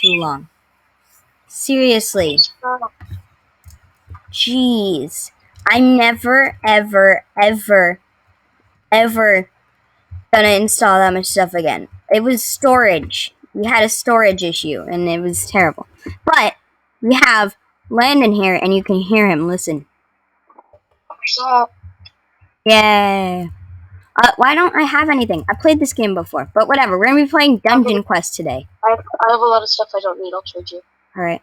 too long. Seriously. Jeez. I'm never, ever, ever, ever gonna install that much stuff again. It was storage. We had a storage issue, and it was terrible. But we have Landon here, and you can hear him. Listen. What's up? Yay. Why don't I have anything? I played this game before, but whatever. We're gonna be playing Dungeon Quest today. I have a lot of stuff I don't need. I'll trade you. Alright.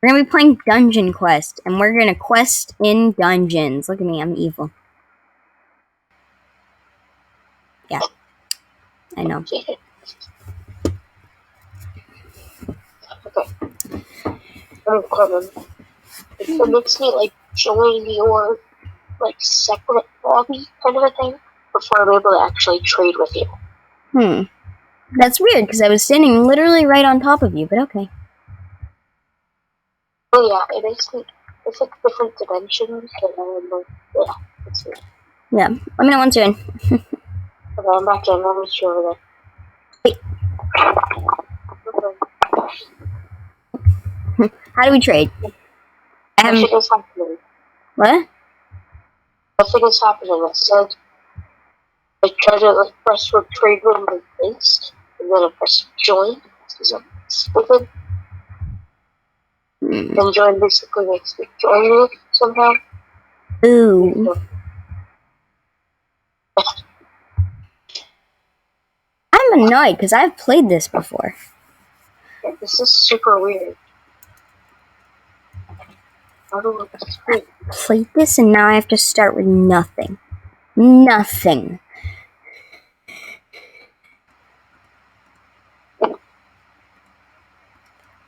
We're gonna be playing Dungeon Quest, and we're gonna quest in dungeons. Look at me, I'm evil. Yeah. I know. Okay. I'm coming. It makes me like join your like separate lobby kind of a thing before I'm able to actually trade with you. That's weird, because I was standing literally right on top of you, but okay. Oh yeah, it's like different dimensions, and yeah, it's weird. Yeah, let me know once you're in. Okay, I'm back in. I'll meet you over Wait. How do we trade? Nothing is happening. What? Nothing is happening. It said I try to like press for trade room like this, and then I press join. So stupid. And join basically makes me join you somehow. Ooh. I'm annoyed because I've played this before. Yeah, this is super weird. How do I explain? Played this and now I have to start with nothing. Nothing.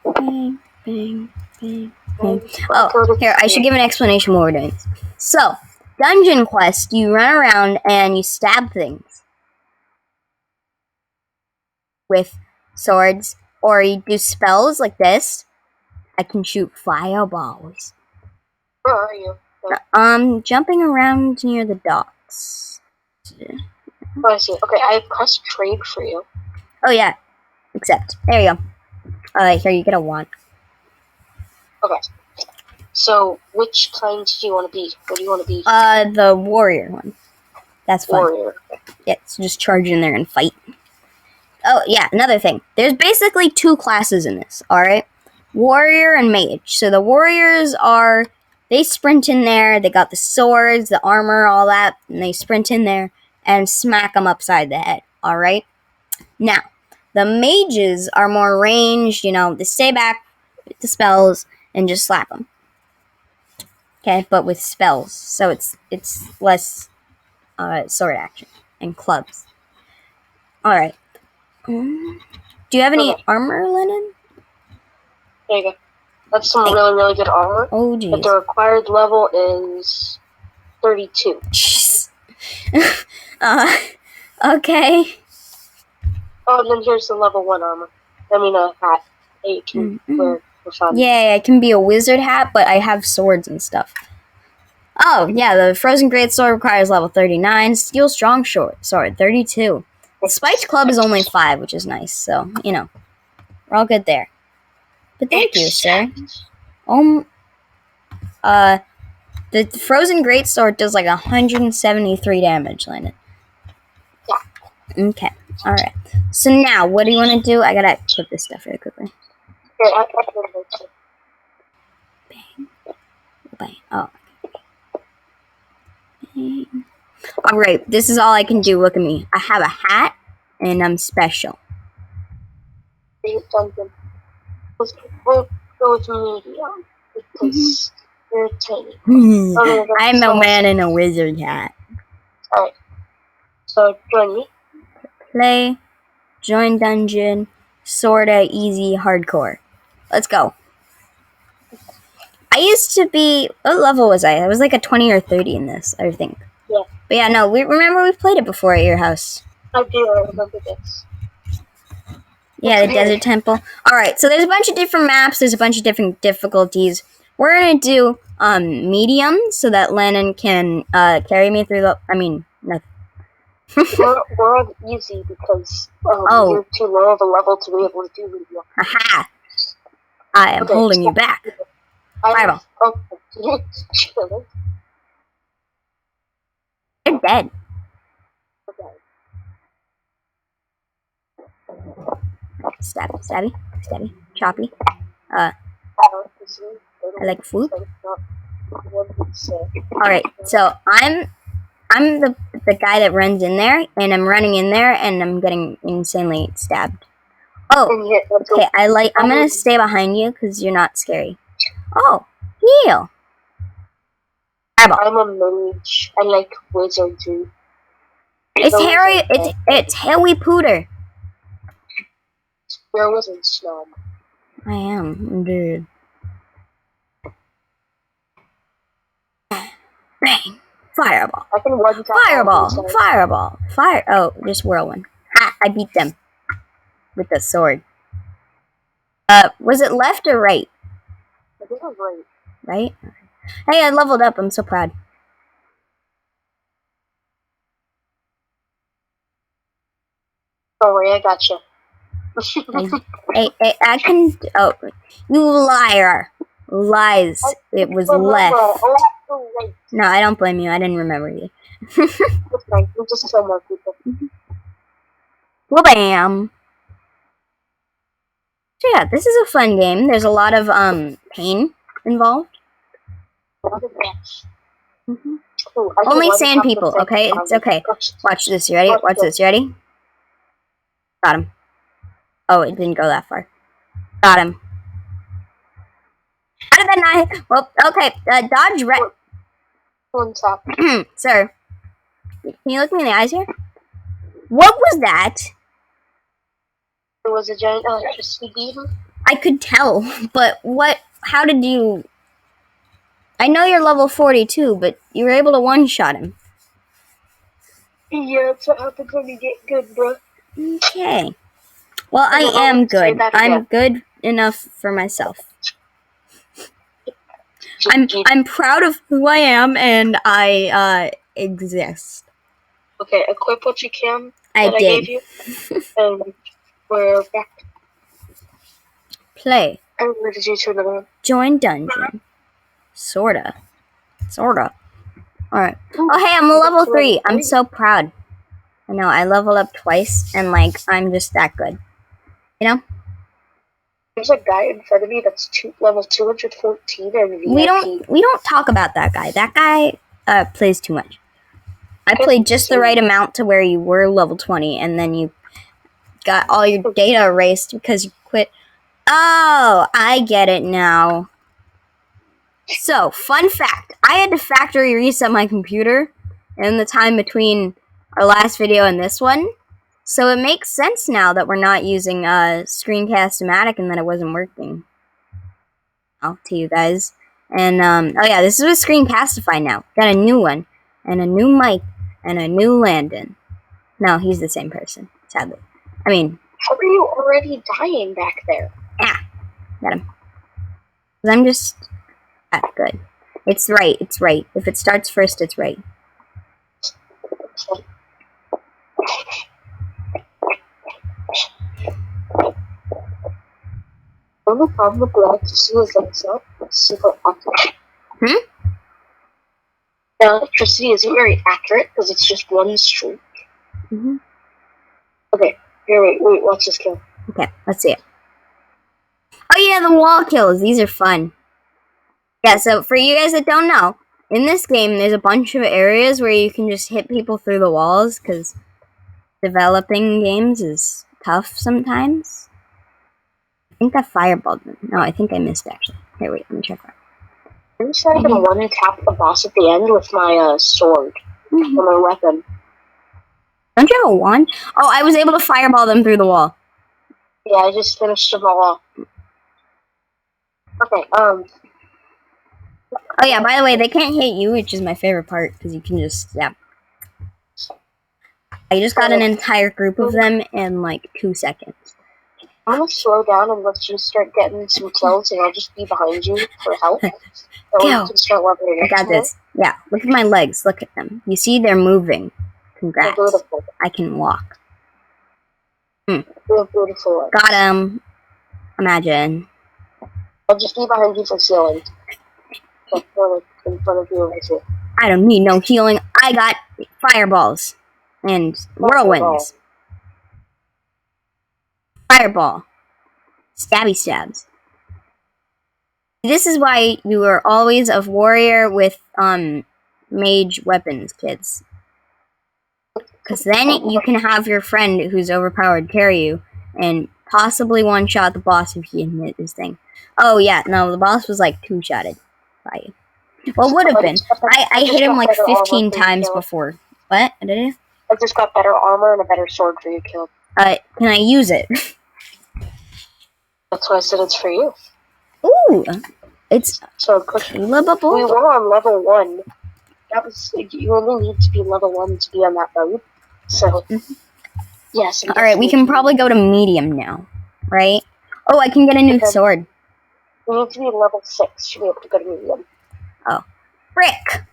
Bang, bang, bang, bang. Oh, here, I should give an explanation what we're doing. So, Dungeon Quest, you run around and you stab things with swords, or you do spells like this. I can shoot fireballs. Where are you? Jumping around near the docks. Oh, I see. Okay, I pressed trade for you. Oh yeah, accept. There you go. Here you get a wand. Okay. So, which kind do you want to be? What do you want to be? The warrior one. That's fun. Warrior. Yeah, so just charge in there and fight. Oh, yeah, another thing. There's basically two classes in this, alright? Warrior and mage. So the warriors they sprint in there, they got the swords, the armor, all that, and they sprint in there and smack them upside the head, alright? Now, the mages are more ranged, they stay back with the spells and just slap them. Okay, but with spells, so it's less sword action and clubs. Alright. Do you have any armor, Lennon? There you go. That's some really, really good armor. Oh, geez. But the required level is 32. Jeez. Okay. Oh, and then here's the level 1 armor. I mean, a hat that you can wear for fun. Yeah, I can be a wizard hat, but I have swords and stuff. Oh, yeah, the Frozen Greatsword requires level 39. Steel Strong Sword, 32. The Spiked Club is only 5, which is nice, so, we're all good there. But thank you, sir. The Frozen Greatsword does like 173 damage, Landon. Yeah. Okay, alright. So now, what do you want to do? I gotta put this stuff really quickly. Yeah, I put it Bang. Bang. Oh. Bang. Alright, this is all I can do. Look at me. I have a hat, and I'm special. We'll go with medium, because you're tiny. I'm a man in a wizard hat. Alright. So, join me. Play, join dungeon, sorta easy, hardcore. Let's go. I used to be... What level was I? I was like a 20 or 30 in this, I think. Yeah. But yeah, no, remember we played it before at your house. I do, I remember this. Yeah, the Desert Temple. Alright, so there's a bunch of different maps, there's a bunch of different difficulties. We're gonna do medium, so that Landon can carry me through the... We're on easy because Oh. you're too low of a level to be able to do medium. Haha! I am holding you back. Fireball. Okay. You're dead. Stabby, stabby, stabby, choppy. I like food. Alright, so I'm the guy that runs in there, and I'm running in there, and I'm getting insanely stabbed. Oh, okay. I'm gonna stay behind you because you're not scary. Oh, heal. Fireball. I'm a mage. I like wizardry. It's Harry. It's Harry Potter. Where was it, Snow? I am, dude. Bang! Fireball. I can one tap. Fireball. Fireball. Fire. Oh, just whirlwind. Ha! I beat them with the sword. Was it left or right? I think it was right. Right? Hey, I leveled up. I'm so proud. Oh, Ray, I gotcha. I can. Oh, you liar! Lies. It was left. No, I don't blame you. I didn't remember you. That's fine. We'll just kill more people. Well, bam. So yeah, this is a fun game. There's a lot of pain involved. Mm-hmm. Only sand people, okay? It's okay. Watch this. You ready? Watch this. You ready? Got him. Oh, it didn't go that far. Got him. How did that not? Well, okay. Dodge red. One tap. Sir, can you look me in the eyes here? What was that? It was a giant electricity beam. I could tell, but what? How did you? I know you're level 42, but you were able to one-shot him. Yeah, that's what happens when you get good, bro. Okay. Well, I am good. I'm good enough for myself. I'm proud of who I am, and I exist. Okay, equip what you can. I did. I gave you. And we're back. Play. And where did you turn it on? Join dungeon. Sorta. Alright. Oh, hey, I'm a level 3. I'm so proud. I know, I leveled up twice, and, I'm just that good. You know? There's a guy in front of me that's level 214 and VIP. We don't talk about that guy. That guy plays too much. I played just the right amount to where you were level 20, and then you got all your data erased because you quit. Oh, I get it now. So, fun fact. I had to factory reset my computer in the time between our last video and this one. So it makes sense now that we're not using Screencast-O-Matic and that it wasn't working. Oh, to you guys. And, oh yeah, this is with Screencastify now. Got a new one. And a new mic. And a new Landon. No, he's the same person, sadly. I mean... How are you already dying back there? Ah, got him. 'Cause I'm just... good. It's right. If it starts first, it's right. The only problem with the electricity is that it's not super accurate. The electricity isn't very accurate because it's just one streak. Okay, here, wait, watch this kill. Okay, let's see it. Oh yeah, the wall kills. These are fun. Yeah, so for you guys that don't know, in this game, there's a bunch of areas where you can just hit people through the walls, because developing games is tough sometimes. I think I fireballed them. No, I think I missed, actually. Here, wait, let me check that. I'm just going to one-tap the boss at the end with my sword. With my weapon. Don't you have a wand? Oh, I was able to fireball them through the wall. Yeah, I just finished them all off. Okay, Oh yeah, by the way, they can't hit you, which is my favorite part, because you can just, yeah. I just got an entire group of them in, 2 seconds. I'm going to slow down and let you start getting some kills, and I'll just be behind you for help. So you can start leveling. I got this. Yeah, look at my legs. Look at them. You see, they're moving. Congrats. You're beautiful. I can walk. You're beautiful. Got him. Imagine. I'll just be behind you for healing. In front of you right here. I don't need no healing. I got fireballs and whirlwinds. Fireball. Stabby stabs. This is why you are always a warrior with mage weapons, kids. Because then you can have your friend who's overpowered carry you and possibly one-shot the boss if he can hit his thing. Oh yeah, no, the boss was like two-shotted by you. Well, would have been. I hit him like 15 times before. What? Did I? I just got better armor and a better sword for you, killed. Can I use it? That's why I said it's for you. Ooh, it's so livable. We were on level 1. That was you only need to be level 1 to be on that mode. So yes. All right, we can probably go to medium now, right? Oh, I can get a new sword. We need to be level 6 to be able to go to medium. Oh, frick!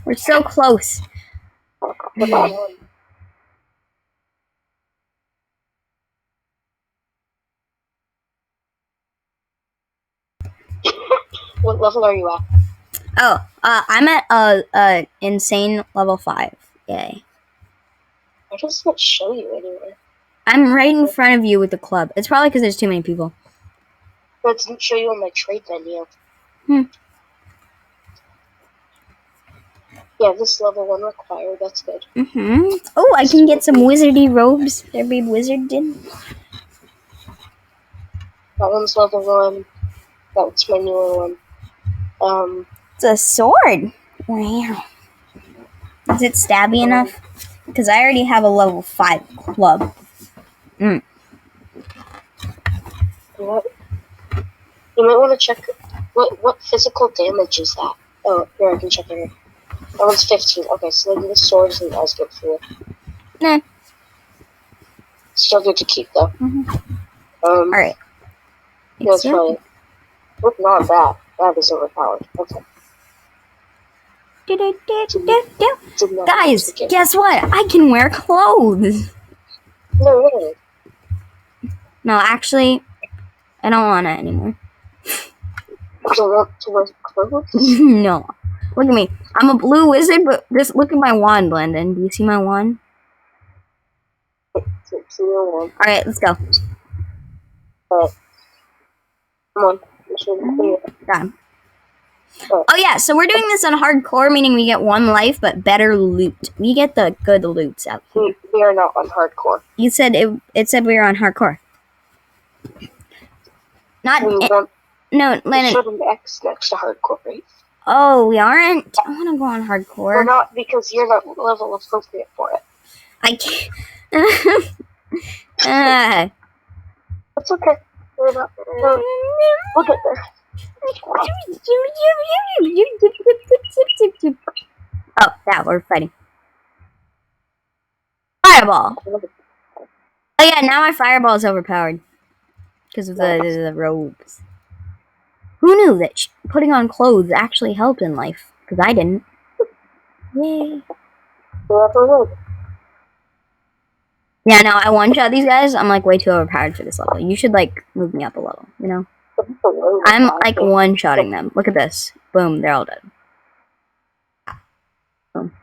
We're so close. What level are you at? Oh, I'm at insane level 5. Yay. Why doesn't it show you anywhere? I'm right in front of you with the club. It's probably because there's too many people. But it doesn't show you on my trade menu. Yeah, this level 1 required. That's good. Oh, I can get some wizardy robes. They're big wizard in. That one's level 1. That's my newer one. It's a sword. Wow. Is it stabby enough? Because I already have a level 5 club. What? You might want to check what physical damage is that. Oh, here, I can check it here. That one's 15. Okay, so maybe the sword isn't as good for you. Nah. Still good to keep, though. Alright. That's fine. Not that. That is overpowered. Okay. Guys, guess what? I can wear clothes. No, really. No, actually, I don't want it anymore. You don't want to wear clothes? No. Look at me. I'm a blue wizard, but just look at my wand, Landon. Do you see my wand? Alright, let's go. Alright. Come on. Got him. Oh yeah, so we're doing this on hardcore, meaning we get 1 life, but better loot. We get the good loots out here. We are not on hardcore. You said it said we were on hardcore. Not no, Landon. We should an X next to hardcore, right? Oh, we aren't? I want to go on hardcore. We're not, because you're not level appropriate for it. I can't. It's okay. We're not. We'll get there. Oh, yeah, we're fighting. Fireball. Oh yeah, now my fireball is overpowered because of the robes. Who knew that putting on clothes actually helped in life? Because I didn't. Yay. Yeah, no, I one-shot these guys. I'm like way too overpowered for this level. You should like move me up a level, you know? I'm like one-shotting them. Look at this. Boom, they're all dead. Boom.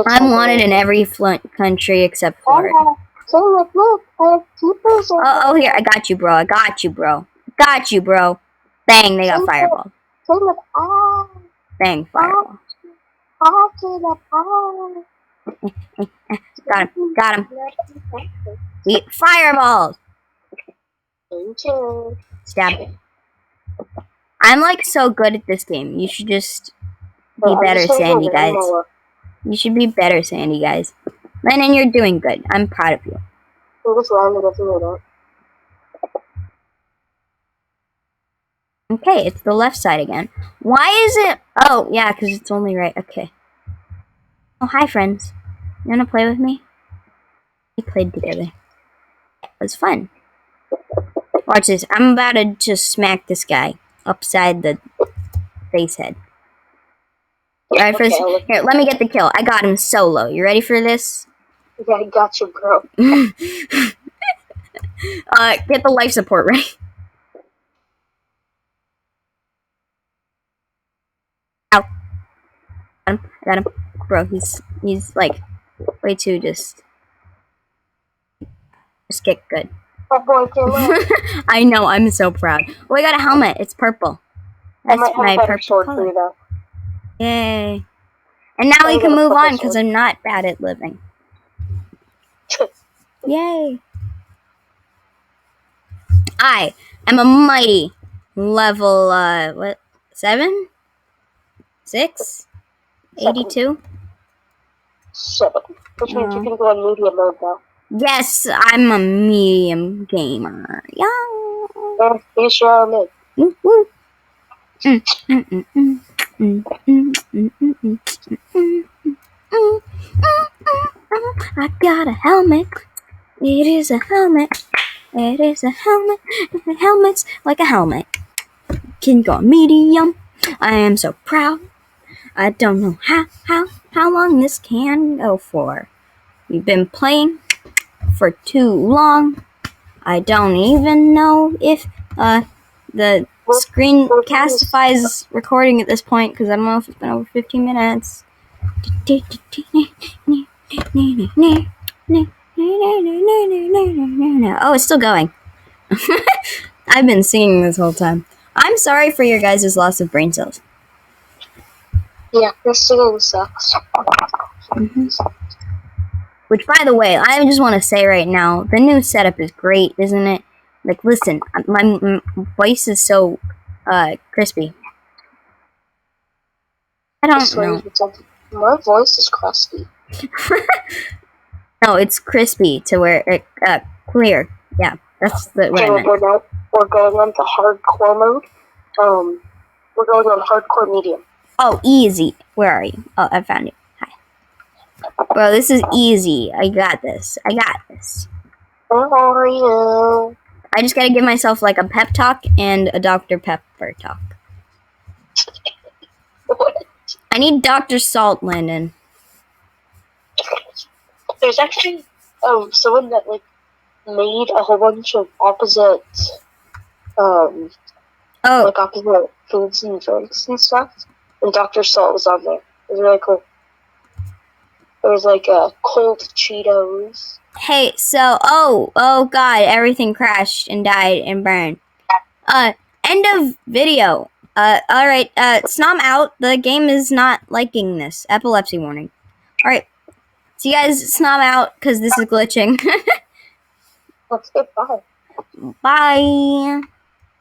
I'm wanted in every country except Florida. Oh, here, I got you, bro. I got you, bro. Got you, bro. Bang, they got fireball. Bang, fireball. Got him. Fireball. Stab. I'm like so good at this game. You should just be better, Sandy, guys. You should be better, Sandy, guys. Landon, you're doing good. I'm proud of you. Okay, it's the left side again. Why is it? Oh, yeah, because it's only right. Okay. Oh, hi, friends. You want to play with me? We played together. It was fun. Watch this. I'm about to just smack this guy upside the face head. Alright, first, Okay, look, here, let me get the kill. I got him solo. You ready for this? yeah, I got you, bro. Get the life support ready. Ow. I got him. Bro, he's like way too just get good. Oh boy, Taylor. I know, I'm so proud. Oh, I got a helmet. It's purple. I That's might have my a better purple sword for color. you, though. Yay. And now we I got can a move purple on because sword. I'm not bad at living. Yay. I am a mighty level, what? 7? 6? 82? 7. Which means you can go on medium mode now. Yes, I'm a medium gamer. Yeah. You sure are me. Woo, woo. Mm, mm, mm, mm, mm, mm, mm, mm, mm, mm, mm. I got a helmet. It is a helmet. It is a helmet. The helmet's like a helmet. Can go medium. I am so proud. I don't know how long this can go for. We've been playing for too long. I don't even know if the screen castifies recording at this point because I don't know if it's been over 15 minutes. Oh, it's still going. I've been singing this whole time. I'm sorry for your guys' loss of brain cells. Yeah, this singing sucks. Which, by the way, I just want to say right now, the new setup is great, isn't it? Like, listen, my voice is so crispy. I don't know. My voice is crusty. No, it's crispy to where it clear. Yeah, that's what I meant. We're going on to hardcore mode. We're going on hardcore medium. Oh, easy. Where are you? Oh, I found you. Hi. Bro, this is easy. I got this. Where are you? I just gotta give myself like a pep talk and a Dr. Pepper talk. I need Dr. Salt, Landon. There's actually someone that like made a whole bunch of opposite like opposite foods and drinks and stuff. And Dr. Salt was on there. It was really cool. There was like cold Cheetos. Hey, so oh god, everything crashed and died and burned. End of video. Alright, Snom out. The game is not liking this. Epilepsy warning. Alright. So you guys, Snom out, because this is glitching. Let's get by. Bye.